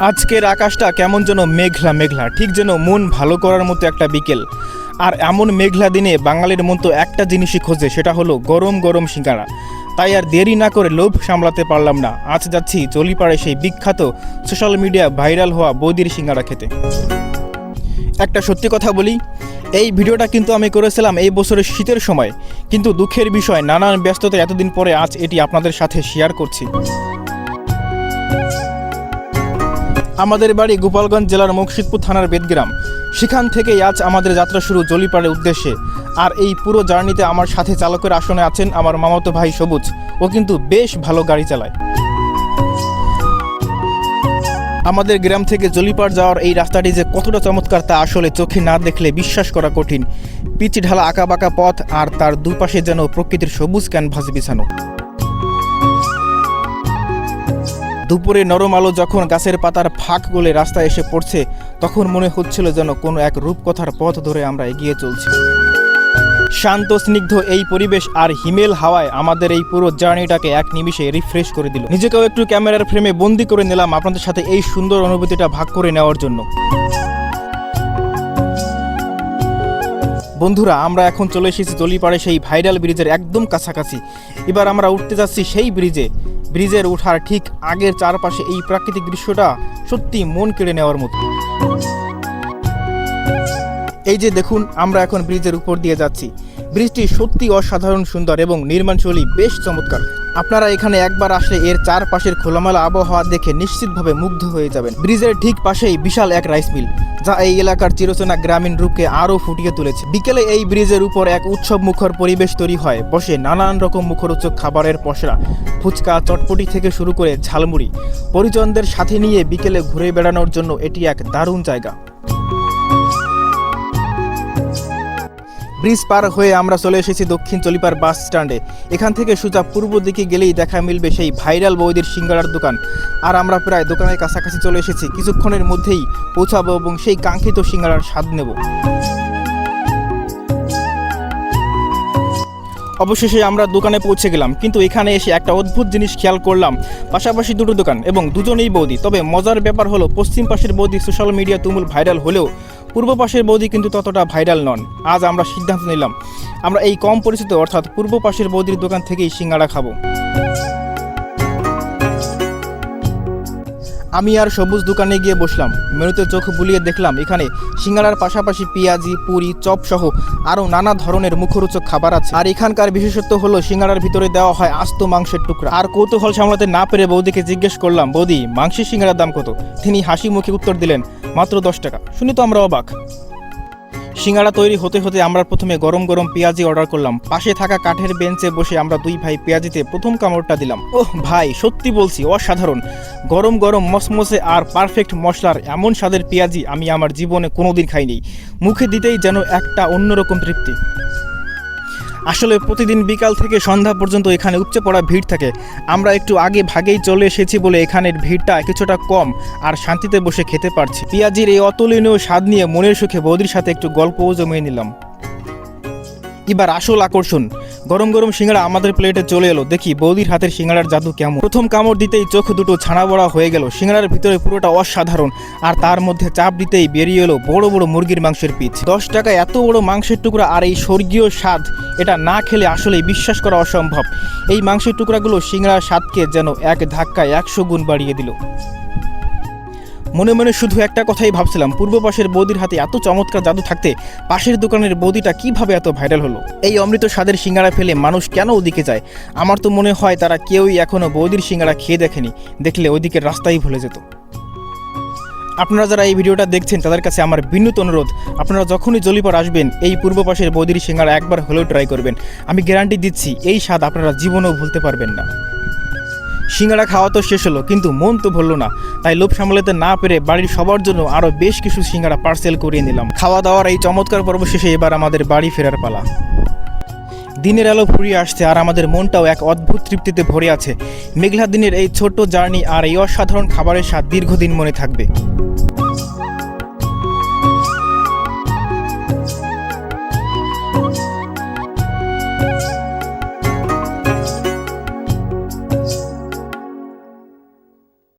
আজকের আকাশটা কেমন যেন মেঘলা মেঘলা, ঠিক যেন মন ভালো করার মতো একটা বিকেল। আর এমন মেঘলা দিনে বাঙালির মন তো একটা জিনিসই খোঁজে, সেটা হলো গরম গরম সিঙ্গাড়া। তাই আর দেরি না করে লোভ সামলাতে পারলাম না, আজ যাচ্ছি জলিপাড়ে সেই বিখ্যাত সোশ্যাল মিডিয়া ভাইরাল হওয়া বৌদির সিঙ্গাড়া খেতে। একটা সত্যি কথা বলি, এই ভিডিওটা কিন্তু আমি করেছিলাম এই বছরের শীতের সময়, কিন্তু দুঃখের বিষয় নানান ব্যস্ততা এতদিন পরে আজ এটি আপনাদের সাথে শেয়ার করছি। আমাদের বাড়ি গোপালগঞ্জ জেলার মুর্শিদপুর থানার বেদগ্রাম। সেখান থেকেই আজ আমাদের যাত্রা শুরু জলিপাড়ের উদ্দেশ্যে। আর এই পুরো জার্নিতে আমার সাথে চালকের আসনে আছেন আমার মামাতো ভাই সবুজ। ও কিন্তু বেশ ভালো গাড়ি চালায়। আমাদের গ্রাম থেকে জলিপাড় যাওয়ার এই রাস্তাটি যে কতটা চমৎকার তা আসলে চোখে না দেখলে বিশ্বাস করা কঠিন। পিচ ঢালা আঁকাবাঁকা পথ, আর তার দুপাশে যেন প্রকৃতির সবুজ ক্যানভাস বিছানো। দুপুরে নরম আলো যখন গাছের পাতার ফাঁক গলে রাস্তায় এসে পড়ছে, তখন মনে হচ্ছিল যেন কোনো এক রূপকথার পথ ধরে আমরা এগিয়ে চলছি। শান্ত স্নিগ্ধ এই পরিবেশ আর হিমেল হাওয়ায় আমাদের এই পুরো জার্নিটাকে এক নিমিষে রিফ্রেশ করে দিল। নিজেকেও একটু ক্যামেরার ফ্রেমে বন্দি করে নিলাম আপনাদের সাথে এই সুন্দর অনুভূতিটা ভাগ করে নেওয়ার জন্য। বন্ধুরা, আমরা এখন চলে এসেছি জলিপাড়ে সেই ভাইরাল ব্রিজের একদম কাছাকাছি। এবার আমরা উঠতে যাচ্ছি সেই ব্রিজের ওঠার ঠিক আগের চারপাশে এই প্রাকৃতিক দৃশ্যটা সত্যি মন কেড়ে নেওয়ার মতো। এই যে দেখুন, আমরা এখন ব্রিজের উপর দিয়ে যাচ্ছি। ব্রিজটি সত্যি অসাধারণ সুন্দর এবং নির্মাণশৈলী বেশ চমৎকার। আপনারা এখানে একবার আসলে এর চারপাশের খোলামেলা আবহাওয়া দেখে নিশ্চিতভাবে মুগ্ধ হয়ে যাবেন। ব্রিজের ঠিক পাশেই বিশাল এক রাইস মিল, যা এই এলাকার চিরচেনা গ্রামীণ রূপকে আরও ফুটিয়ে তুলেছে। বিকেলে এই ব্রিজের উপর এক উৎসব মুখর পরিবেশ তৈরি হয়। বসে নানান রকম মুখরোচক খাবারের পসরা, ফুচকা, চটপটি থেকে শুরু করে ঝালমুড়ি। পরিজনদের সাথে নিয়ে বিকেলে ঘুরে বেড়ানোর জন্য এটি এক দারুণ জায়গা। ব্রিজ পার হয়ে আমরা চলে এসেছি দক্ষিণ জলিপাড় বাস স্ট্যান্ডে। এখান থেকে সোজা পূর্ব দিকে গেলেই দেখা মিলবে সেই ভাইরাল বৌদির সিঙ্গাড়ার দোকান। আর আমরা প্রায় দোকানের কাছাকাছি চলে এসেছি, কিছুক্ষণের মধ্যেই পৌঁছাবো এবং সেই কাঙ্ক্ষিত সিঙ্গাড়ার স্বাদ নেব। অবশেষে আমরা দোকানে পৌঁছে গেলাম, কিন্তু এখানে এসে একটা অদ্ভুত জিনিস খেয়াল করলাম। পাশাপাশি দুটো দোকান এবং দুজনেই বৌদি। তবে মজার ব্যাপার হলো, পশ্চিম পাশের বৌদি সোশ্যাল মিডিয়া তুমুল ভাইরাল হলেও পূর্ব পাশের বৌদি কিন্তু ততটা ভাইরাল নন। আজ আমরা সিদ্ধান্ত নিলাম আমরা এই কম পরিচিত অর্থাৎ পূর্ব পাশের বৌদির দোকান থেকেই সিঙ্গাড়া খাবো। আমি আর সবুজ দোকানে গিয়ে বসলাম। মেনুতে চোখ বুলিয়ে দেখলাম এখানে সিঙ্গাড়ার পাশাপাশি পেঁয়াজি, পুরি, চপ সহ আরও নানা ধরনের মুখরোচক খাবার আছে। আর এখানকার বিশেষত্ব হলো সিঙ্গাড়ার ভিতরে দেওয়া হয় আস্ত মাংসের টুকরা। আর কৌতূহল সামলাতে না পেরে বৌদিকে জিজ্ঞেস করলাম, বৌদি, মাংসের সিঙ্গাড়ার দাম কত? তিনি হাসি মুখে উত্তর দিলেন, মাত্র 10 টাকা। শুনি তো আমরা অবাক। সিঙ্গাড়া তৈরি হতে হতে আমরা প্রথমে গরম গরম পেঁয়াজি অর্ডার করলাম। পাশে থাকা কাঠের বেঞ্চে বসে আমরা দুই ভাই পেঁয়াজিতে প্রথম কামড়টা দিলাম। ওহ ভাই, সত্যি বলছি, অসাধারণ। গরম গরম মসমসে আর পারফেক্ট মশলার এমন স্বাদের পেঁয়াজি আমি আমার জীবনে কোনোদিন খাইনি। মুখে দিতেই যেন একটা অন্যরকম তৃপ্তি। আসলে প্রতিদিন বিকাল থেকে সন্ধ্যা পর্যন্ত এখানে উপচে পড়া ভিড় থাকে। আমরা একটু আগে ভাগেই চলে এসেছি বলে এখানের ভিড়টা কিছুটা কম আর শান্তিতে বসে খেতে পারছি। পেঁয়াজির এই অতুলনীয় স্বাদ নিয়ে মনের সুখে বৌদির সাথে একটু গল্পও জমিয়ে নিলাম। এবার আসল আকর্ষণ, গরম গরম সিঙ্গাড়া আমাদের প্লেটে চলে এলো। দেখি বৌদির হাতের সিঙ্গাড়ার জাদু কেমন। প্রথম কামড় দিতেই চোখ দুটো ছানা বড়া হয়ে গেল। সিঙ্গাড়ার ভিতরে পুরোটা অসাধারণ, আর তার মধ্যে চাপ দিতেই বেরিয়ে এলো বড় বড় মুরগির মাংসের পিস। 10 টাকায় এত বড় মাংসের টুকরা আর এই স্বর্গীয় স্বাদ, এটা না খেলে আসলেই বিশ্বাস করা অসম্ভব। এই মাংসের টুকরাগুলো সিঙ্গাড়ার স্বাদকে যেন এক ধাক্কায় 100 গুণ বাড়িয়ে দিল। মনে মনে শুধু একটা কথাই ভাবছিলাম, পূর্ব পাশের বৌদির হাতে এত চমৎকার জাদু থাকতে পাশের দোকানের বৌদিটা কিভাবে এত ভাইরাল হলো। এই অমৃত স্বাদের সিঙ্গাড়া ফেলে মানুষ কেন ওদিকে যায়? আমার তো মনে হয় তারা কেউই এখনো বৌদির সিঙ্গাড়া খেয়ে দেখেনি, দেখলে ওইদিকের রাস্তাই ভুলে যেত। আপনারা যারা এই ভিডিওটা দেখছেন তাদের কাছে আমার বিনীত অনুরোধ, আপনারা যখনই জলিপাড় আসবেন এই পূর্ব পাশের বৌদির সিঙ্গাড়া একবার হলেও ট্রাই করবেন। আমি গ্যারান্টি দিচ্ছি এই স্বাদ আপনারা জীবনেও ভুলতে পারবেন না। সিঙ্গাড়া খাওয়া তো শেষ হলো, কিন্তু মন তো ভরল না। তাই লোভ সামলাতে না পেরে বাড়ির সবার জন্য আরও বেশ কিছু সিঙ্গাড়া পার্সেল করিয়ে নিলাম। খাওয়া দাওয়ার এই চমৎকার পর্ব শেষে এবার আমাদের বাড়ি ফেরার পালা। দিনের আলো ফুরিয়ে আসছে আর আমাদের মনটাও এক অদ্ভুত তৃপ্তিতে ভরে আছে। মেঘলা দিনের এই ছোট্ট জার্নি আর এই অসাধারণ খাবারের স্বাদ দীর্ঘদিন মনে থাকবে।